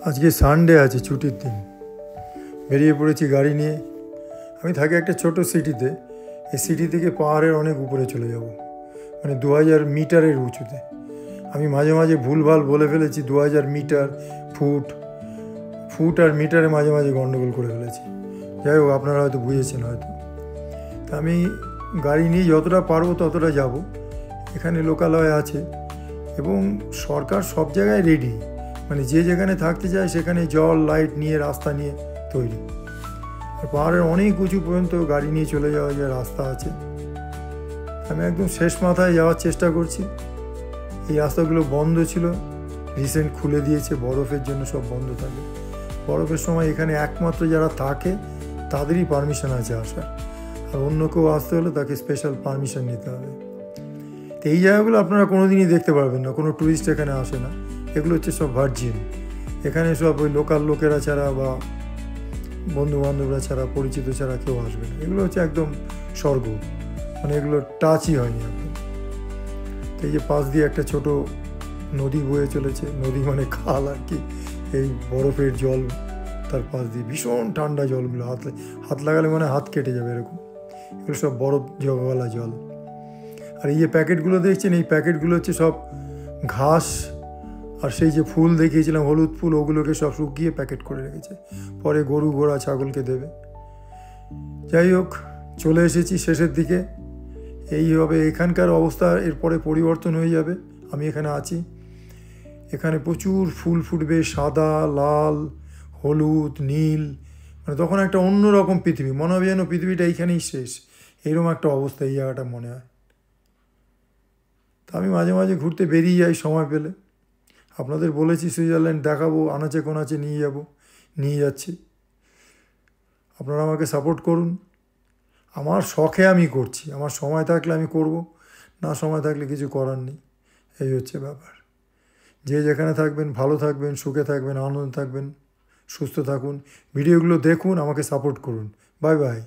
আজকে সানডে আছে, ছুটির দিন। বেরিয়ে পড়েছি গাড়ি নিয়ে। আমি থাকি একটা ছোট সিটিতে। এই সিটি থেকে পাহাড়ের অনেক উপরে চলে যাব, মানে 2000 মিটারের উঁচুতে। আমি মাঝে মাঝে ভুলভাল বলে ফেলেছি 2000 মিটার, ফুট আর মিটারে মাঝে মাঝে গণ্ডগোল করে ফেলেছি। যাই হোক, আপনারা হয়তো বুঝেছেন হয়তো। তা আমি গাড়ি নিয়ে যতটা পারবো ততটা যাব। এখানে লোকালয় আছে এবং সরকার সব জায়গায় রেডি, মানে যে যেখানে থাকতে চায় সেখানে জল, লাইট নিয়ে, রাস্তা নিয়ে তৈরি। আর পাহাড়ের অনেক উঁচু পর্যন্ত গাড়ি নিয়ে চলে যাওয়া যায়, রাস্তা আছে। আমি একদম শেষ মাথায় যাওয়ার চেষ্টা করছি। এই রাস্তাগুলো বন্ধ ছিল, রিসেন্ট খুলে দিয়েছে, বরফের জন্য সব বন্ধ থাকে। বরফের সময় এখানে একমাত্র যারা থাকে তাদেরই পারমিশন আছে আসার, আর অন্য কেউ আসতে হলে তাকে স্পেশাল পারমিশন নিতে হবে। তো এই জায়গাগুলো আপনারা কোনো দিনই দেখতে পারবেন না, কোনো ট্যুরিস্ট এখানে আসে না। এগুলো হচ্ছে সব ভার্জিন। এখানে সব ওই লোকাল লোকেরা ছাড়া বা বন্ধুবান্ধবরা ছাড়া, পরিচিত ছাড়া কেউ আসবে না। এগুলো হচ্ছে একদম স্বর্গ, মানে এগুলো টাচই হয়নি একদম। তো এই যে পাশ দিয়ে একটা ছোট নদী বয়ে চলেছে, নদী মানে খাল আর কি। এই বরফের জল তার পাশ দিয়ে, ভীষণ ঠান্ডা জলগুলো, হাত লাগালে মানে হাত কেটে যাবে এরকম। এগুলো সব বরফ জগওয়ালা জল। আর এই যে প্যাকেটগুলো দেখছেন, এই প্যাকেটগুলো হচ্ছে সব ঘাস আর সেই যে ফুল দেখিয়েছিলাম, হলুদ ফুল, ওগুলোকে সব শুকিয়ে প্যাকেট করে রেখেছে, পরে গরু, ঘোড়া, ছাগলকে দেবে। যাই হোক, চলে এসেছি শেষের দিকে। এই হবে এখানকার অবস্থা, এরপরে পরিবর্তন হয়ে যাবে। আমি এখানে আছি, এখানে প্রচুর ফুল ফুটবে, সাদা, লাল, হলুদ, নীল, মানে তখন একটা অন্যরকম পৃথিবী মনে হবে, যেন পৃথিবীটা এইখানেই শেষ। এরকম একটা অবস্থা এই জায়গাটা মনে হয়। তা আমি মাঝে মাঝে ঘুরতে বেরিয়ে যাই সময় পেলে। আপনাদের বলেছি সুইজারল্যান্ড দেখাবো, আনাচে কোনাচে নিয়ে যাচ্ছি। আপনারা আমাকে সাপোর্ট করুন। আমার শখে আমি করছি, আমার সময় থাকলে আমি করব, না সময় থাকলে কিছু করার নেই। এই হচ্ছে ব্যাপার। যে যেখানে থাকবেন ভালো থাকবেন, সুখে থাকবেন, আনন্দ থাকবেন, সুস্থ থাকুন। ভিডিওগুলো দেখুন, আমাকে সাপোর্ট করুন। Bye bye.